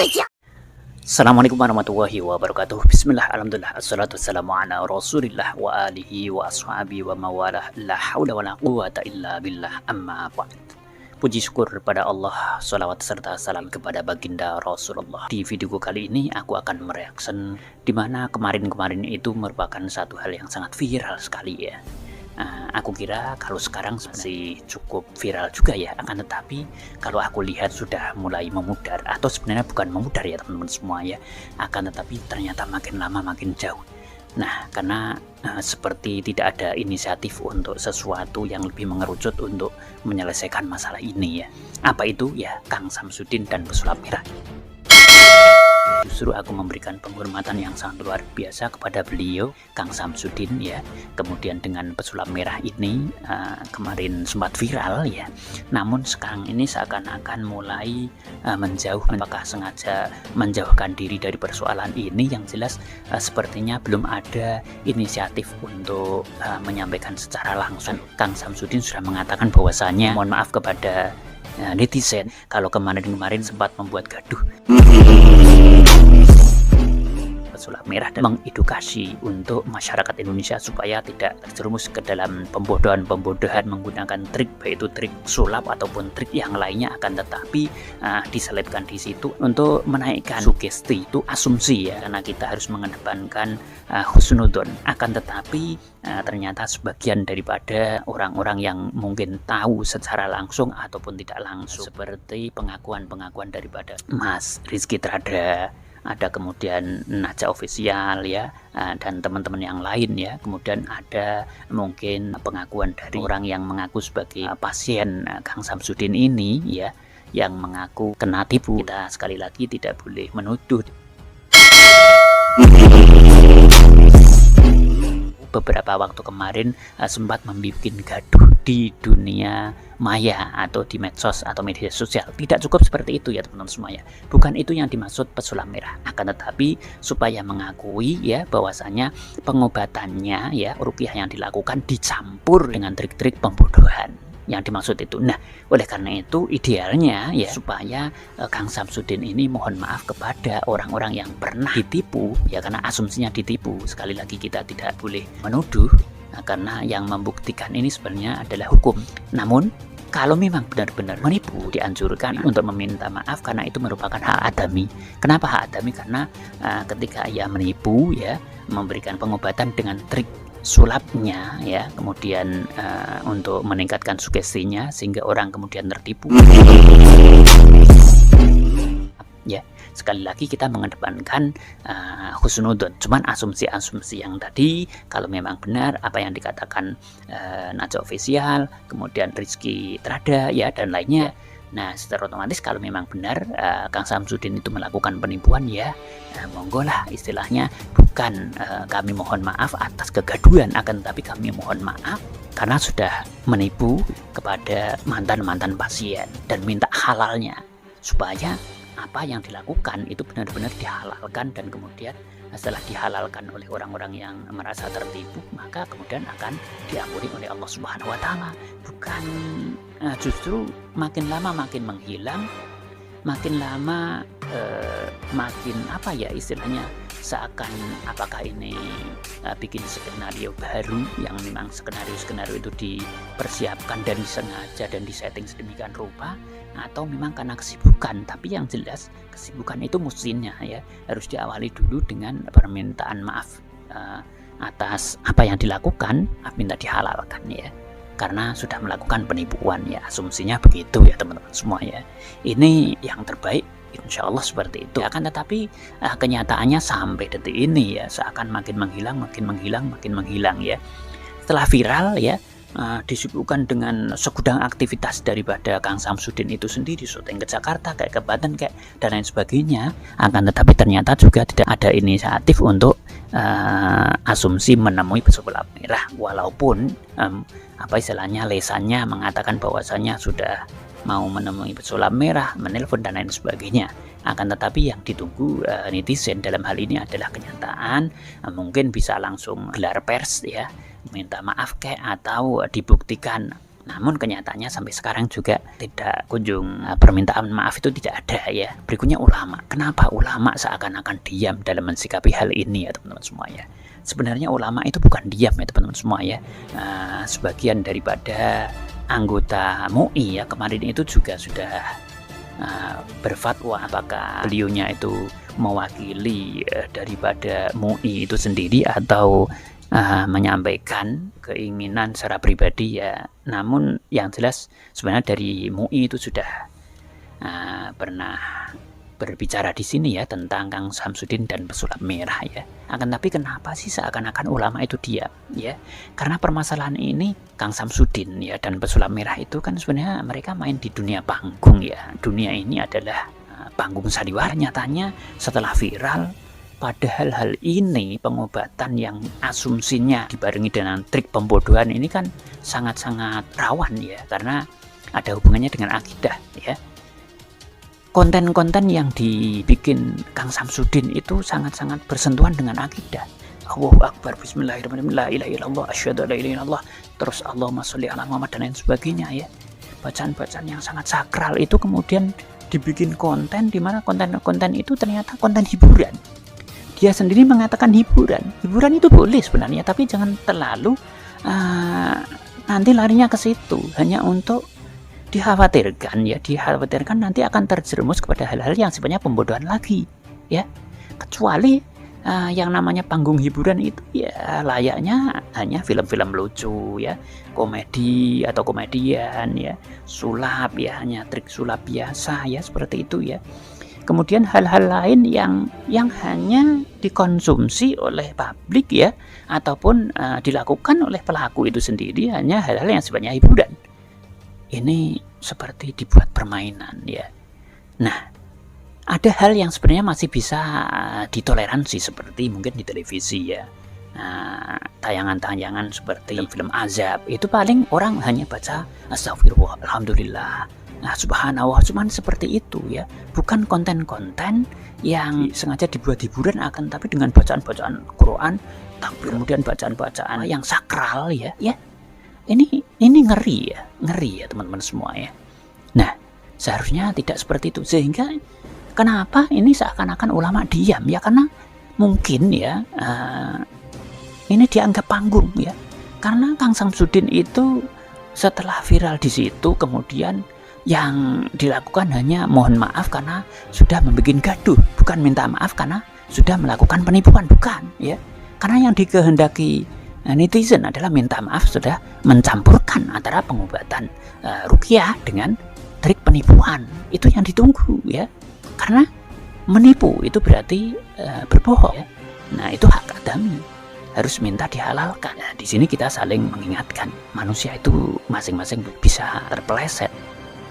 Assalamualaikum warahmatullahi wabarakatuh. Bismillah, alhamdulillah, assalatu wassalamu ala rasulillah wa alihi wa ashabi wa mawalah. La hawla wa la quwata illa billah, amma ba'd. Puji syukur kepada Allah, salawat serta salam kepada baginda Rasulullah. Di videoku kali ini aku akan mereaction dimana kemarin-kemarin itu merupakan satu hal yang sangat viral sekali ya. Aku kira kalau sekarang masih cukup viral juga ya, akan tetapi kalau aku lihat sudah mulai memudar, atau sebenarnya bukan memudar ya teman-teman semua ya, akan tetapi ternyata makin lama makin jauh. Nah, karena seperti tidak ada inisiatif untuk sesuatu yang lebih mengerucut untuk menyelesaikan masalah ini ya. Apa itu? Ya, Kang Samsudin dan pesulap merah. Justru aku memberikan penghormatan yang sangat luar biasa kepada beliau, Kang Samsudin ya. Kemudian dengan pesulap merah ini kemarin sempat viral ya. Namun sekarang ini seakan-akan mulai menjauh. Apakah sengaja menjauhkan diri dari persoalan ini? Yang jelas sepertinya belum ada inisiatif untuk menyampaikan secara langsung. Kang Samsudin sudah mengatakan bahwasanya mohon maaf kepada netizen kalau kemarin-kemarin sempat membuat gaduh. Pesulap merah dan mengedukasi untuk masyarakat Indonesia supaya tidak terjerumus ke dalam pembodohan-pembodohan menggunakan trik, baik itu trik sulap ataupun trik yang lainnya, akan tetapi diselipkan di situ untuk menaikkan sugesti, itu asumsi ya, karena kita harus mengedepankan husnudon. Akan tetapi ternyata sebagian daripada orang-orang yang mungkin tahu secara langsung ataupun tidak langsung, seperti pengakuan-pengakuan daripada Mas Rizky Trada, ada kemudian Najah Official ya, dan teman-teman yang lain ya. Kemudian ada mungkin pengakuan dari orang yang mengaku sebagai pasien Kang Samsudin ini ya, yang mengaku kena tipu. Kita sekali lagi tidak boleh menuduh. Beberapa waktu kemarin sempat membuat gaduh di dunia maya atau di medsos atau media sosial. Tidak cukup seperti itu ya teman-teman semua ya. Bukan itu yang dimaksud pesulap merah. Akan tetapi supaya mengakui ya bahwasanya pengobatannya ya, ruqyah yang dilakukan dicampur dengan trik-trik pembodohan yang dimaksud itu. Nah, oleh karena itu idealnya ya supaya Kang Samsudin ini mohon maaf kepada orang-orang yang pernah ditipu ya, karena asumsinya ditipu. Sekali lagi kita tidak boleh menuduh, karena yang membuktikan ini sebenarnya adalah hukum. Namun kalau memang benar-benar menipu, dianjurkan untuk meminta maaf karena itu merupakan hak adami. Kenapa hak adami? Karena ketika ia menipu ya, memberikan pengobatan dengan trik sulapnya ya, kemudian untuk meningkatkan sugestinya sehingga orang kemudian tertipu ya. Sekali lagi kita mengedepankan husnudon. Cuman asumsi-asumsi yang tadi kalau memang benar apa yang dikatakan Najah Official, kemudian Rizky Trada ya dan lainnya, nah secara otomatis kalau memang benar Kang Samsudin itu melakukan penipuan ya, monggo lah istilahnya. Bukan kami mohon maaf atas kegaduhan, akan tetapi kami mohon maaf karena sudah menipu kepada mantan-mantan pasien, dan minta halalnya supaya apa yang dilakukan itu benar-benar dihalalkan, dan kemudian setelah dihalalkan oleh orang-orang yang merasa tertipu, maka kemudian akan diampuni oleh Allah Subhanahu wa Ta'ala. Bukan justru makin lama makin menghilang, makin lama makin apa ya istilahnya, seakan apakah ini bikin skenario baru yang memang skenario itu dipersiapkan dan disengaja dan disetting sedemikian rupa, atau memang karena kesibukan. Tapi yang jelas kesibukan itu mestinya ya harus diawali dulu dengan permintaan maaf atas apa yang dilakukan, minta dihalalkan ya, karena sudah melakukan penipuan ya. Asumsinya begitu ya teman-teman semua ya. Ini yang terbaik, insya Allah seperti itu. Akan tetapi kenyataannya sampai detik ini ya seakan makin menghilang ya. Setelah viral ya, disibukkan dengan segudang aktivitas daripada Kang Samsudin itu sendiri, syuting ke Jakarta, kayak ke Banten, kayak dan lain sebagainya. Akan tetapi ternyata juga tidak ada inisiatif untuk asumsi menemui pesulap merah, walaupun apa istilahnya lesannya mengatakan bahwasanya sudah mau menemui pesulap merah, menelpon dan lain sebagainya. Akan tetapi yang ditunggu netizen dalam hal ini adalah kenyataan. Mungkin bisa langsung gelar pers ya, minta maaf kayak, atau dibuktikan Namun kenyataannya sampai sekarang juga tidak kunjung permintaan maaf itu tidak ada ya. Berikutnya ulama. Kenapa ulama seakan-akan diam dalam mensikapi hal ini ya teman-teman semua ya. Sebenarnya ulama itu bukan diam ya teman-teman semua ya. Sebagian daripada anggota MUI ya kemarin itu juga sudah berfatwa apakah beliaunya itu mewakili daripada MUI itu sendiri atau menyampaikan keinginan secara pribadi ya. Namun yang jelas sebenarnya dari MUI itu sudah pernah berbicara di sini ya tentang Kang Samsudin dan pesulap merah ya. Akan tapi kenapa sih seakan-akan ulama itu diam ya? Karena permasalahan ini Kang Samsudin ya dan pesulap merah itu kan sebenarnya mereka main di dunia panggung ya. Dunia ini adalah panggung sandiwara. Nyatanya setelah viral, padahal hal ini pengobatan yang asumsinya dibarengi dengan trik pembodohan ini kan sangat-sangat rawan ya, karena ada hubungannya dengan akidah ya. Konten-konten yang dibikin Kang Samsudin itu sangat-sangat bersentuhan dengan akidah. Allahu Akbar, Bismillahirrahmanirrahim, la ilaha illallah, asyhadu alla ilaha illallah, terus Allahumma sholli ala Muhammad dan lain sebagainya ya. Bacaan-bacaan yang sangat sakral itu kemudian dibikin konten di mana konten-konten itu ternyata konten hiburan. Dia sendiri mengatakan hiburan itu boleh sebenarnya, tapi jangan terlalu nanti larinya ke situ hanya untuk dikhawatirkan nanti akan terjerumus kepada hal-hal yang sifatnya pembodohan lagi ya. Kecuali yang namanya panggung hiburan itu ya layaknya hanya film-film lucu ya, komedi atau komedian ya, sulap ya, hanya trik sulap biasa ya, seperti itu ya. Kemudian hal-hal lain yang hanya dikonsumsi oleh publik ya, ataupun dilakukan oleh pelaku itu sendiri hanya hal-hal yang sifatnya hiburan. Ini seperti dibuat permainan ya. Nah, ada hal yang sebenarnya masih bisa ditoleransi seperti mungkin di televisi ya. Tayangan-tayangan seperti film azab itu paling orang hanya baca astagfirullah, alhamdulillah, subhanallah, cuman seperti itu ya. Bukan konten-konten yang sengaja dibuat hiburan, akan tapi dengan bacaan-bacaan Quran, kemudian bacaan-bacaan yang sakral ya. Ini ngeri ya teman-teman semua ya. Nah, seharusnya tidak seperti itu. Sehingga kenapa ini seakan-akan ulama diam ya, karena mungkin ya ini dianggap panggung ya. Karena Kang Samsudin itu setelah viral di situ kemudian yang dilakukan hanya mohon maaf karena sudah membuat gaduh, bukan minta maaf karena sudah melakukan penipuan, bukan ya. Karena yang dikehendaki netizen adalah minta maaf sudah mencampurkan antara pengobatan ruqyah dengan trik penipuan. Itu yang ditunggu ya. Karena menipu itu berarti berbohong ya. Nah, itu hak adami, harus minta dihalalkan. Nah, di sini kita saling mengingatkan, manusia itu masing-masing bisa terpeleset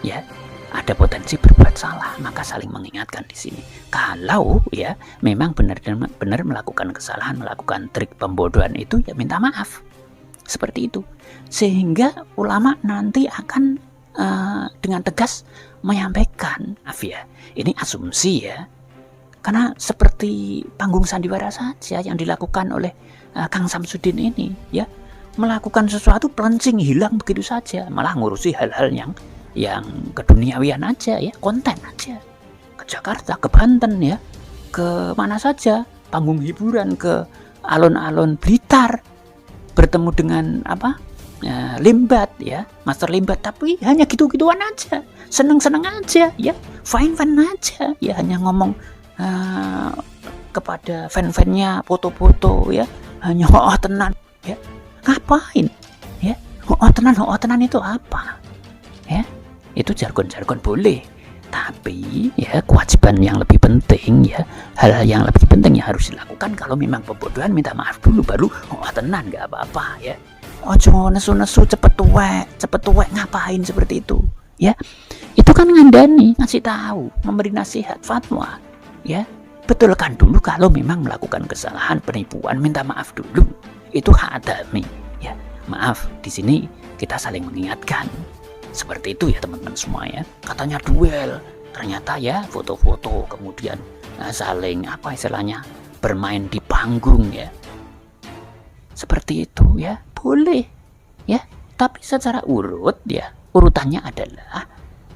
ya. Ada potensi berbuat salah, maka saling mengingatkan di sini. Kalau ya memang benar-benar melakukan kesalahan, melakukan trik pembodohan itu ya minta maaf. Seperti itu. Sehingga ulama nanti akan dengan tegas menyampaikan, maaf ya, ini asumsi ya. Karena seperti panggung sandiwara saja yang dilakukan oleh Kang Samsudin ini ya. Melakukan sesuatu pelencing hilang begitu saja, malah ngurusi hal-hal yang keduniawian aja ya, konten aja, ke Jakarta, ke Banten ya, ke mana saja, panggung hiburan, ke alun-alun Blitar, bertemu dengan Limbat ya, Master Limbat, tapi hanya gitu-gituan aja, seneng-seneng aja ya, fine-fine aja ya, hanya ngomong kepada fan-fannya, foto-foto ya, hanya tenan ya. Ngapain ya? Tenan itu apa ya? Itu jargon-jargon boleh, tapi ya kewajiban yang lebih penting ya, hal-hal yang lebih penting yang harus dilakukan. Kalau memang pembodohan minta maaf dulu, baru tenan nggak apa-apa ya. Ojo nesu-nesu cepet tuwek ngapain seperti itu ya. Itu kan ngandani, ngasih tahu, memberi nasihat, fatwa ya. Betulkan dulu kalau memang melakukan kesalahan penipuan, minta maaf dulu. Itu hak adami ya. Maaf, di sini kita saling mengingatkan. Seperti itu ya teman-teman semua ya. Katanya duel, ternyata ya foto-foto, kemudian saling istilahnya bermain di panggung ya. Seperti itu ya, boleh ya. Tapi secara urut ya, urutannya adalah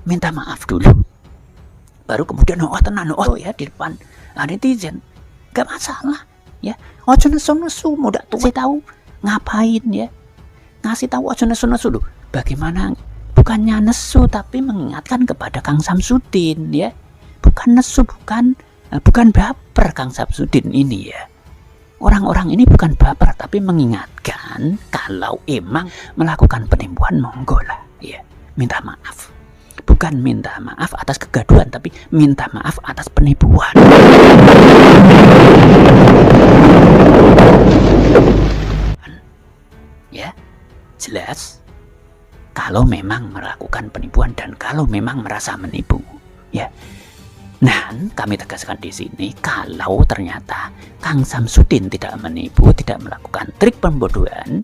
minta maaf dulu. Baru kemudian tenan ya di depan netizen. Gak masalah ya. Ojo nesu-nesu, mudah tuh tahu ngapain ya. Ngasih tahu ojo nesu-nesu dulu. Bagaimana bukannya nesu tapi mengingatkan kepada Kang Samsudin ya. Bukan nesu, bukan baper Kang Samsudin ini ya. Orang-orang ini bukan baper tapi mengingatkan kalau emang melakukan penipuan monggo lah ya, minta maaf. Bukan minta maaf atas kegaduhan tapi minta maaf atas penipuan. Ya, jelas kalau memang melakukan penipuan dan kalau memang merasa menipu ya. Nah, kami tegaskan di sini kalau ternyata Kang Samsudin tidak menipu, tidak melakukan trik pembodohan.